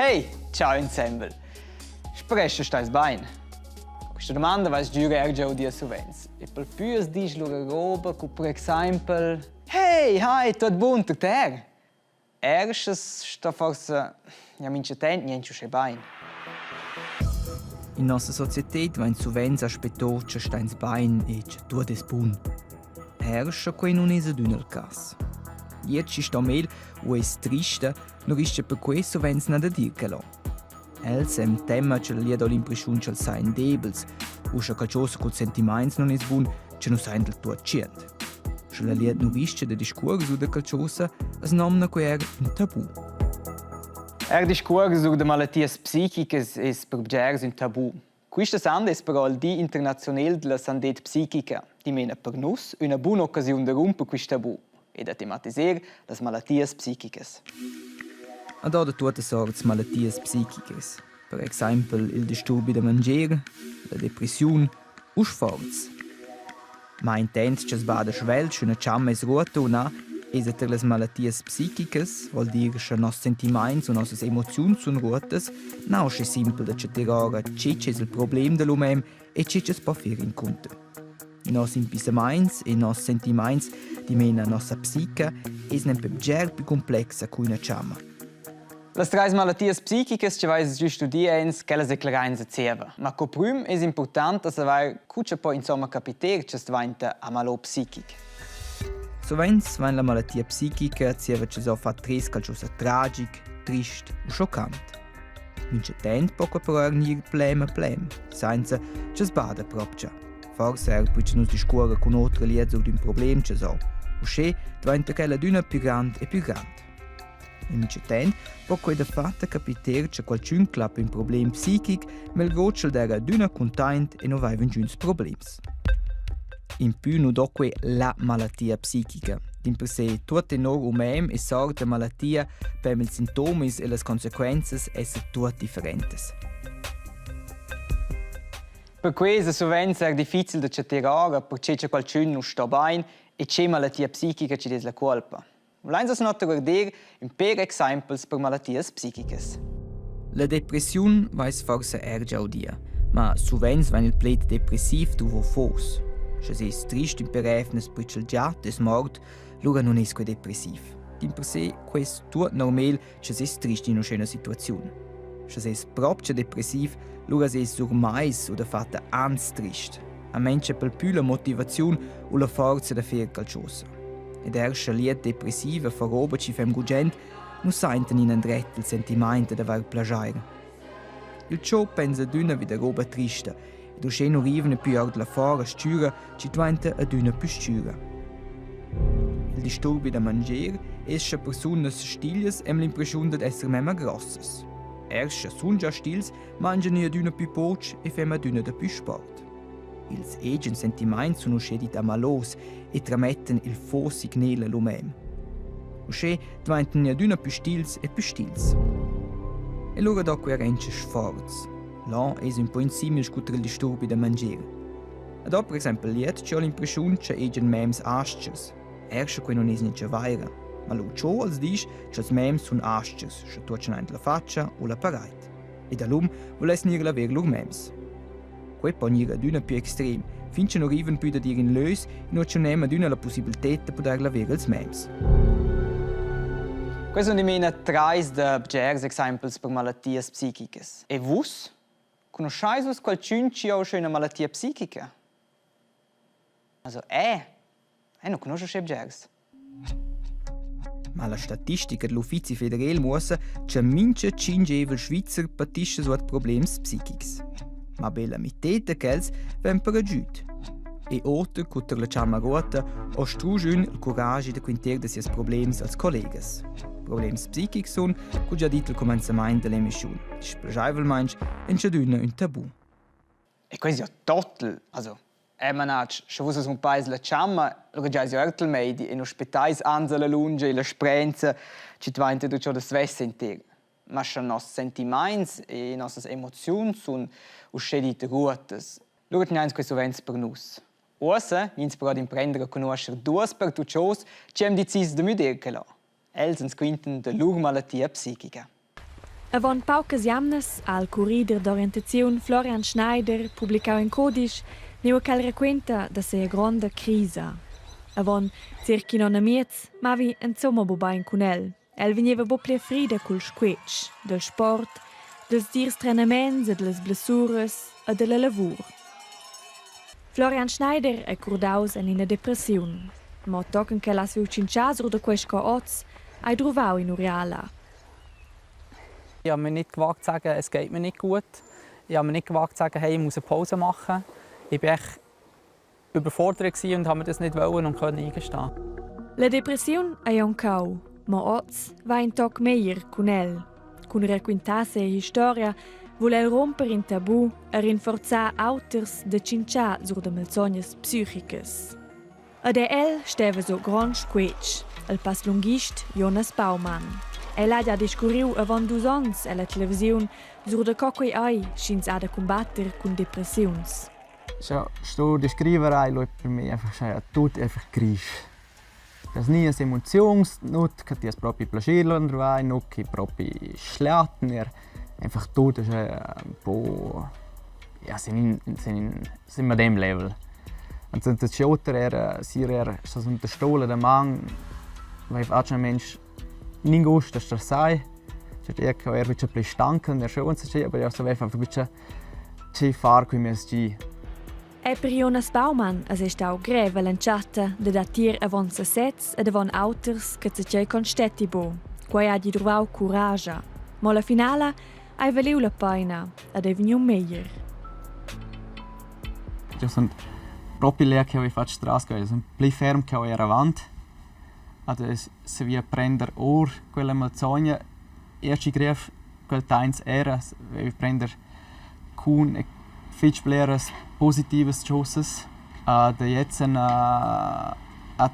Hey, ciao insieme! Spresso stai bene? Questa domanda vai giurare già di sovens. E per più dici loro roba come per esempio Hey, hi, tutto buono per te? Erstes sta forse mince tent niente so bene. In nostra società vain sovens aspettar che steins bein e che tutto è buon. Ersche quei non è adun il cas. Jetzt ci sta mel o è triste, non riesce per questo sovens nada dir che lo. Els em tema che li do l'impressione che seien debels, o che qualcosa con sentiments non è buon, che non seien del tutto cient. Che la liet non riesce de discorso de qualcosa, es nomna quer un tabu. Discorso sobre malatties psíquicas é per gers un tabu. Questa sanda è però il Dì internazionale della sanità psichica, di mena per nus una buona occasione di rompere questo tabu e di tematizzare le malattie psichicas. Ad da tutte sorte malatties psichicas, per esempio il disturbo da mangiare, la depressione o sforzo. Ma intens che sbada schwelch una ciamma es rota una e se le malatties psichicas, vuol dire che i nostri sentimenti e le nostre emozioni sono rotas, non è semplice da cercare c'è il problema dell'uomo e c'è si può fare in conto. I nostri pensamenti e i nostri sentimenti di mena nostra psiche è un po' più complessa che una ciamma. Le tre malattie psichicas che vai già studiare, quelle si declarano insieme. Ma come prima è importante che vai poi insomma capire che diventa una malattia psichica. Sovens vain la malattia psichica zieva che so fa tres qualcosa tragic, trist o schoccant. Mince tent poco però gnir plem, senza che sbada propcia. Forse poi che non si scuola con altre liezzo di un problema che so, o che diventa quella d'una più grande e più grande. In mince tent poco è da fatta capire che qualcun clappa un problema psichic, malgrado che era d'una content e non vai giuns problems. In più non do la malattia psichica. In per sé tutte noi umani e sorte malattia per i sintomi e le conseguenze sono tutte differenti. Per questo sovente è difficile da cercare perché qualcuno non sta bene e c'è malattia psichica che è la colpa. Volendo si nota guardare un per esempio per malattie psichiche. La depressione va forse erge a dia, ma sovente va il plete depressivo dove fosse. Se sei triste in perefnes perché il giat è morto, allora non è depressivo. In per sé, questo è tutto normale se sei triste in una situazione. Se sei proprio depressivo, allora sei ormai o da fatta anzi triste. A meno per più la motivazione o la forza da fare qualcosa. Ed erst liet depressiva fa roba ci fem gugent, non senten in andret il sentimento da aver plagiare. Il ciò pensa d'una vida roba triste, e se non arrivano più alla fora sciura, ci diventa ad una più sciura. Il disturbo da mangiare è che persone stille hanno l'impressione di essere meno grosse. Erst che sono già stille, mangiano ad una più poco e fanno ad una più sport. Ils egen sentimenti sono scediti a malos e tramettono il faux signale all'uomo. Così diventano ad una più stille e più stille. E allora dopo arrange sforzo. Là è un po' simile scutere il disturbo da mangiare. Ad per esempio, liet c'ho l'impressione che egen memes asters. Erst che non è niente vera, ma lo ciò als dice che i memes sono asters, che tuocano la faccia o la parete. E dall'um volesse nire la ver loro memes. Quei può nire ad una più estrema, finché non arrivano più da dire in lös, e non ci hanno ad una la possibilità di poter avere els memes. Questi sono i tre gers esempi per malattie psichiche. E voi? Conoscete qualcuno che ha una malattia psichica? Also, non conosco i gers. Ma la statistica dell'Uffizio Federale mostra che mince 5 Schweizer patiscono di problemi psichici. Ma bella metà di quels vengono peraggiuti. E altri, che la ciamma rota, ostrugono il coraggio di quintare di questi problemi als colleghi. Problemi psichici sono, come già detto al cominciamento dell'emissione, dispiegabilmente un tabu. E questo è total. Also, manach, se voi un paese la ciamma, lo già si ortel medi e non aspettais anza la lunga e la sprenza, ci diventa tutto ciò da svesse intero. Ma se i nostri sentimenti e le nostre emozioni sono usciti ruotes, allora teniamo questo vento per noi. Ora, noi però imprendere a conoscere due per tutte cose che abbiamo deciso di mudare. Els ens quinten de lur malattia psichica. Avon paucas jamnas al Corrider d'Orientazione Florian Schneider pubblicau in Codisch neu cal requenta da se gronda crisa. Avon circhi non amiez, ma vi insomma bobain cun el. El veniva bo plia frida cul squetsch, del sport, dels dirs trenaments e delles blessures e della lavur. Florian Schneider è curdaus en ina depressiun. Ma tochen che las viu cinciasur da quest co oz, ai druvau in Uriala. Ich habe mir nicht gewagt zu sagen, es geht mir nicht gut. Ich habe mir nicht gewagt zu sagen, hey, ich muss eine Pause machen. Ich war echt überfordert und habe mir das nicht wollen und konnte eingestehen. La depressiun è un cau, ma oz va in toc meier cun el. Cun requintase e storia vuol el romper in tabù e rinforzar auters de cincià sur de malsognas psichicas. Ed el steva so grand squetsch, el paslungist Jonas Baumann. El ha già discurriu avon 2 ans alla televisiun sur de coquei ai schins a da combatter cun depressiuns. Sto descriverei lui per me einfach tutto einfach grisch. Das nie as emozions, not che ti es proprio piacere andrai, not che proprio schleatner, einfach tot ist ein po ja sind wir dem Level. Und sind das Schotter so unter Stohle der Mann, weil ich ein Mensch nicht gut, dass das sei. Ich habe ein bisschen stanken, der schon zu aber ja so einfach ein bisschen zu far come es gi. E per Jonas Baumann es ist auch greve l'enciata de datir avon se sets ed avon auters che se c'è con stettibo, quai ha di trovau coraggio. Ma la finala hai valiu la pena ed è venu meglio. Das sind proprio lei che ho fatto strada, sono più ferm che ho era avanti. Also se vi prender or quella malzogna, erst grief quel tains era, vi prender kun fitch bleras positives Chosses, da jetzt a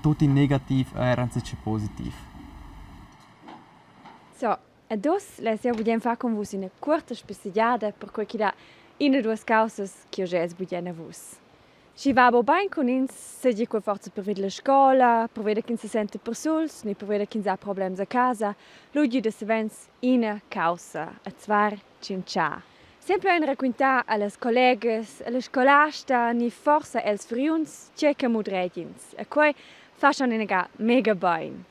tutti negativ erano sich positiv. So, adesso le se vogliamo fare con voi una corta spiegazione per quel che dà in 2 cause che io già vogliamo vos. Si va bene con uns, se di quel forza per vedere la scuola, per vedere che si sente per sols, ne per vedere che ha problemi a casa, lui di desvens in causa, a zwar cincia. Sempre in racconta alle colleghe, alle scolasta, ni forza els friuns, cerca mudregins. E quei fa schon in mega bene.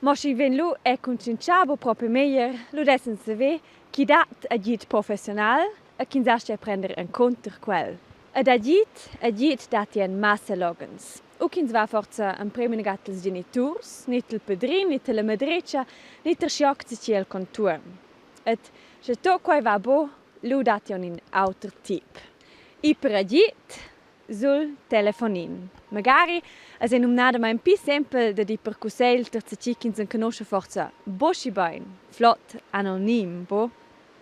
Ma si ven lu e con cinciabo proprio meglio, lu dessen se ve, chi dat agit professional, e chi sa prendere un conto quel. Ed agit dat ien massa logans. U chi va forza un premio negat als genitors, nit il pedrin, nit la madreccia, nit der schiocc ci il contour. Et se to quei va bo, lu dat ien in auter tip. I per agit sul telefonin. Magari es è numnada ma un pi sempre da di percussel ter cicins en conosce forza boschi bain, flott anonim bo.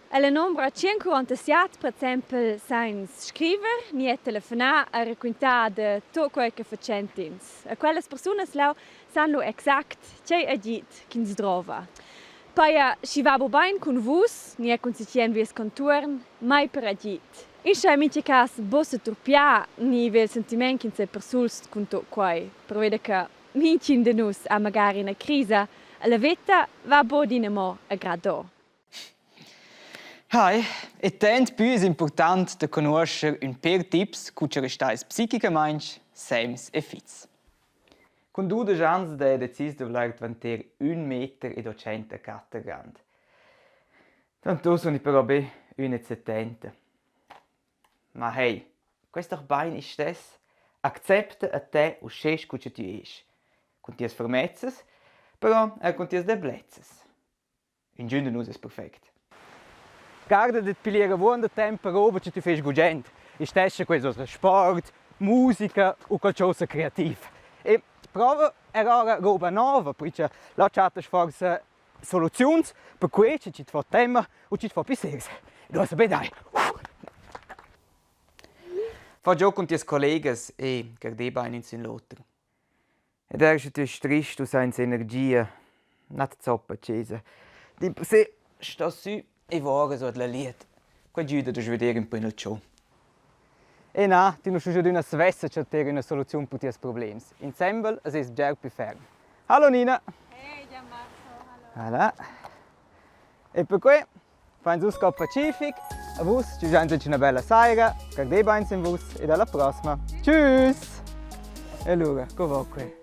Alla nombra 547 per esempio sains scriver, nie telefonar a raccontar de tot quel che facentins. A quelle persone lau sanno exact ce agit ch'ins drova. Poi si va bene con vos, nie con sicien vies conturn, mai per agit. In schei minche cas bosse turpia ni vel sentiment ch'ins e persuls con tot quai. Per vede che minche de nus a magari una crisa, la vita va bo dinamo a grado. Hai, e tant più è importante conoscere un per tips cu ci restais psichicamente sems e fits. Con 2 anni è deciso di voler diventare 1,2 m grande. Tanto sono però 1,70 m. Ma hey, questo bein ist das. Accepta a te o sches cu ci tu es. Con ties fermezzas, però con ties deblezas. In giunta nus è perfetto. Guarda di pigliare buon tempo roba che tu fai gugent. E stessa questo sport, musica o qualcosa creativo. E prova a roba nuova, perché la c'è forse soluzioni per cui ci fa tempo o ci fa piacere. Lo sapete dai. Fa già con ties colleghe e guardeba in sin l'altro. Ed è natürlich trist, du seins energia, not zoppa accesa. Di per sé sta su e vore so la liet. Quel giuda du vedere un po' nel show. E na, ti non scusi di una svessa per avere una soluzione per questi problemi. Insieme es ist già più fermo. Hallo Nina. Hey, Gianmarco, hallo. Voilà. E per cui Fans Usco Pacific, a vos ci vediamo una bella sera, che dei bains in vos e alla prossima. Tschüss! E allora, come va qui?